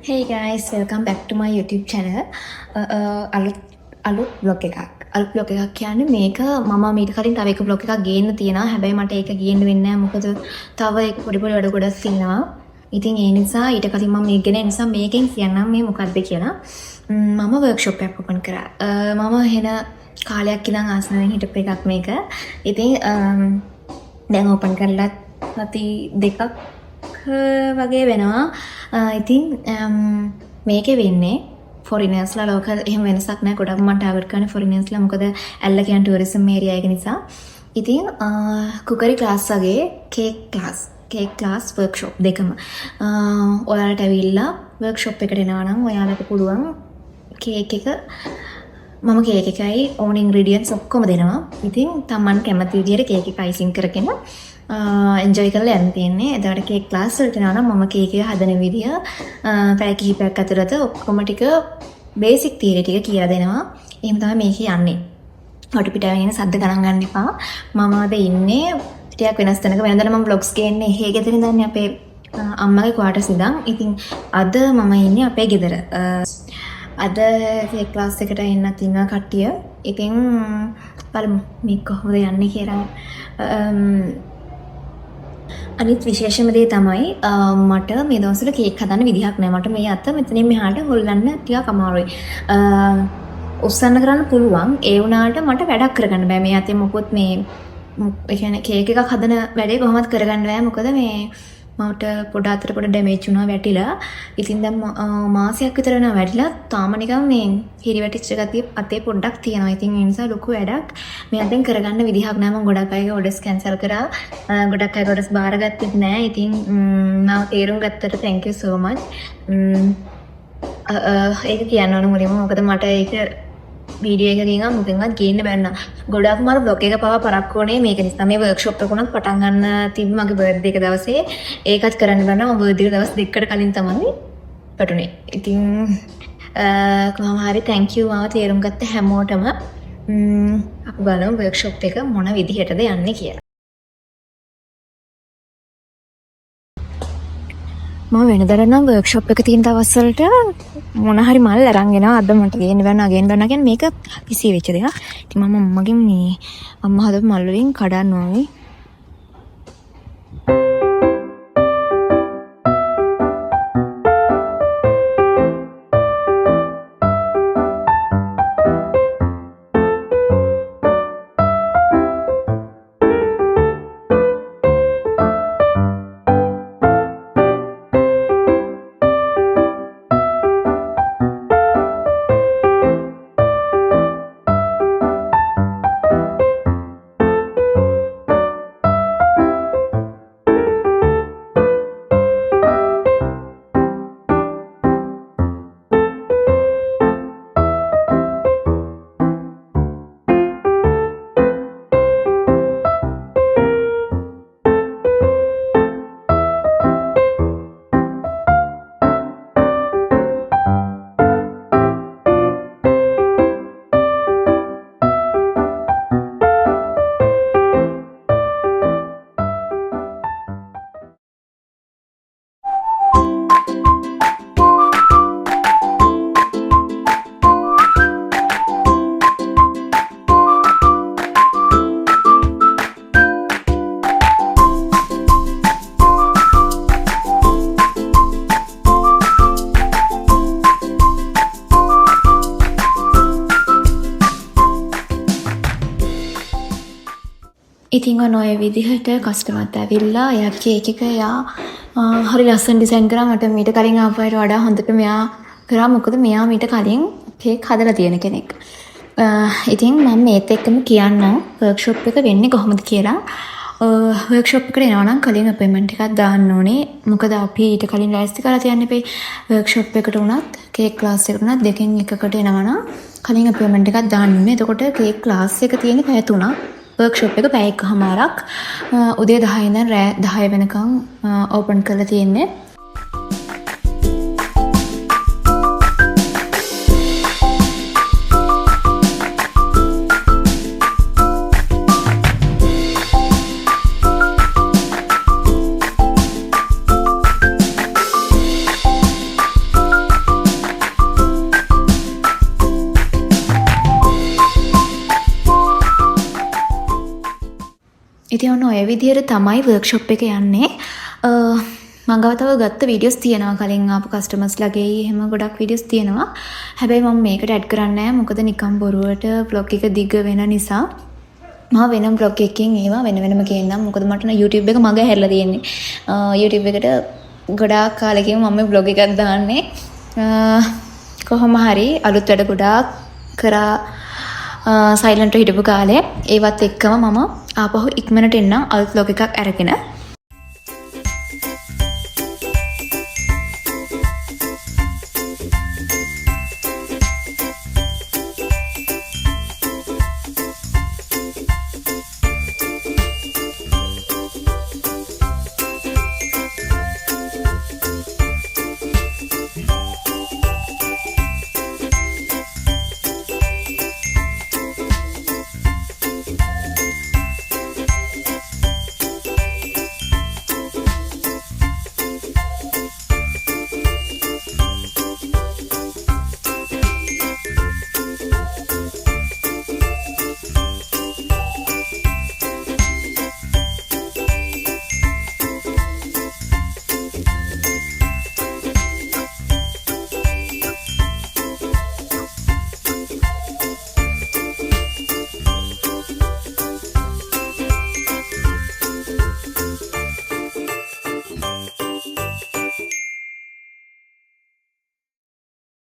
Hey guys, welcome back to my YouTube channel. අලුත් vlog එකක්. අලුත් vlog එකක් කියන්නේ මේක මම මීට කලින් තව එක vlog එකක් ගේන්න තියෙනවා. හැබැයි මට ඒක ගේන්න වෙන්නේ නැහැ. මොකද තව එක පොඩි වැඩ ගොඩක් තියෙනවා. ඉතින් ඒ නිසා ඊට කලින් මම මේක ගෙන නිසා මේකෙන් කියන්නම් මේ මොකක්ද කියලා. මම workshop එකක් open කරා. මම එහෙන කාලයක් ඉඳන් ආසනාවෙන් හිටපු එකක් මේක. ඉතින් දැන් open කරලා සති දෙකක් වගේ වෙනවා. ඉතින් මේකේ වෙන්නේ ෆොරිනර්ස්ලා ලෝක එහෙම වෙනසක් නැහැ. ගොඩක් මම ටාගට් කරන්නේ ෆොරිනර්ස්ලා. මොකද ඇල්ල කියන ටුවරිසම් ඒරියා එක නිසා. ඉතින් කුකරි ක්ලාස් වගේ කේක් ක්ලාස් වර්ක්ෂොප් දෙකම. ඔයාලට ඇවිල්ලා වර්ක්ෂොප් එකට එනවා නම් ඔයාලට පුළුවන් කේක් එක මම කේක් එකයි ඕන ඉන්ග්‍රීඩියන්ට්ස් ඔක්කොම දෙනවා. ඉතින් Taman කැමති විදියට කේක් එක අයිසින් කරගෙන එන්ජොයි කරලා යන්න තියෙන්නේ. එතකොට කේක් ක්ලාස් වලට යනවා නම් මම කේක් එක හදන විදිය පැය කිහිපයක් ඇතුළත ඔක්කොම ටික බේසික් තියරි ටික කියලා දෙනවා. එහෙම තමයි මේක යන්නේ. ඔට පිටාවෙන් එන සද්ද ගණන් ගන්න එපා. මම අද ඉන්නේ ටිකක් වෙනස් තැනක. වෙනදට මම vlogs ගේන්නේ එහෙ ගෙදර ඉඳන් අපේ අම්මගේ ක්වාටර්ස් ඉඳන්. ඉතින් අද මම ඉන්නේ අපේ ගෙදර. අද කේක් ක්ලාස් එකට එන්නත් ඉන්නවා කට්ටිය. ඉතින් බලමු මේ කොහොමද යන්නේ කියලා. අනිත් විශේෂම දේ තමයි මට මේ දවස්වල කේක් හදන්න විදිහක් නැහැ. මට මේ අත මෙතනින් මෙහාට හොල්ලන්න ටිකක් අමාරුයි. උස්සන්න කරන්න පුළුවන්. ඒ වුණාට මට වැඩක් කරගන්න බෑ. මේ අතේ මොකොත් මේ ඒ කියන්නේ කේක් එකක් හදන වැඩේ කොහොමවත් කරගන්න බෑ. මොකද මේ මට පොඩ අතට පොඩ ඩැමේජ් වුණා වැටිලා. ඉතින් දැන් මාසයක් විතර වෙනවා වැටිලා. තාම නිකන් මේ හිරි වැටිච්ච ගතිය අතේ පොඩ්ඩක් තියෙනවා. ඉතින් ඒ නිසා ලොකු වැඩක් මේ අතෙන් කරගන්න විදිහක් නැහැ. මම ගොඩක් අයගේ ඔඩර්ස් කැන්සල් කරා. ගොඩක් අයගේ ඔඩර්ස් බාරගත්තෙත් නැහැ. ඉතින් මම තේරුම් ගත්තට thank you so much. ඒක කියන්න ඕන මුලින්ම. මොකද මට ඒක වීඩියෝ එකකින් මොකෙන්වත් ගේන්න බැන්න. ගොඩක් මාර vlog එක පවා පරක්කු වුණේ මේක නිසා. මේ workshop එක උනත් පටන් ගන්න තිබ්බ මගේ birthday එක දවසේ. ඒකත් කරන්න බැන්න. මම birthday දවස් දෙකකට කලින් තමයි පැටුනේ. ඉතින් කොහොම හරි thank you මාව තේරුම් ගත්ත හැමෝටම. අපි බලමු workshop එක මොන විදිහටද යන්නේ කියලා. මම වෙනදට නම් වර්ක්ෂොප් එක තියෙන දවස්වලට මොන හරි මල් අරන් එනවා. අද මට ගේන්න බෑ කියන්නේ මේක පිසි වෙච්ච දෙයක්. ඉතින් මම අම්මගෙන් මේ අම්මා හදපු මල් වලින් කඩන්න ඕනේ. ඉතින් ඔය විදිහට කස්ටමර්ට ඇවිල්ලා එයා කේක් එක එයා හරි ලස්සන ඩිසයින් කරා. මට මීට කලින් ආපු අයට වඩා හොඳට මෙයා කරා. මොකද මෙයා මීට කලින් කේක් හදලා තියෙන කෙනෙක්. ඉතින් මම මේත් එක්කම කියන්නම් වර්ක්ෂොප් එක වෙන්නේ කොහොමද කියලා. වර්ක්ෂොප් එකට එනවා නම් කලින් අපොයින්ට්මන්ට් එකක් දාන්න ඕනේ. මොකද අපි ඊට කලින් ලෑස්ති කරලා තියන්න එපේ. වර්ක්ෂොප් එකට උනත් කේක් ක්ලාස් එකට උනත් දෙකෙන් එකකට එනවා නම් කලින් අපොයින්ට්මන්ට් එකක් දාන්න ඕනේ. එතකොට කේක් ක්ලාස් එක තියෙන පැය 3ක්. වර්ක්ෂොප් එක පැය එකමාරක් උදේ 10 ඉඳන් රෑ 10 වෙනකම් ඕපන් කරලා තියෙන්නේ. විදිහට තමයි වර්ක්ෂොප් එක යන්නේ. මම ගාව තව ගත්ත වීඩියෝස් තියෙනවා කලින් ආපු කස්ටමර්ස්ලාගේ එහෙම ගොඩක් වීඩියෝස් තියෙනවා. හැබැයි මම මේකට ඇඩ් කරන්නේ නැහැ. මොකද නිකන් බොරුවට vlog එක දිග වෙන නිසා. මම වෙනම vlog එකකින් ඒවා වෙන වෙනම කියන්නම්. මොකද මට නම් YouTube එක මග හැරලා තියෙන්නේ. YouTube එකට ගොඩාක් කාලෙකින් මම vlog එකක් දාන්නේ. කොහොම හරි අලුත් වැඩ ගොඩාක් කරා සයිලන්ට් හිටපු කාලේ ඒවත් එක්කම මම ආපහු ඉක්මනට එන්නම් අලුත් vlog එකක් අරගෙන.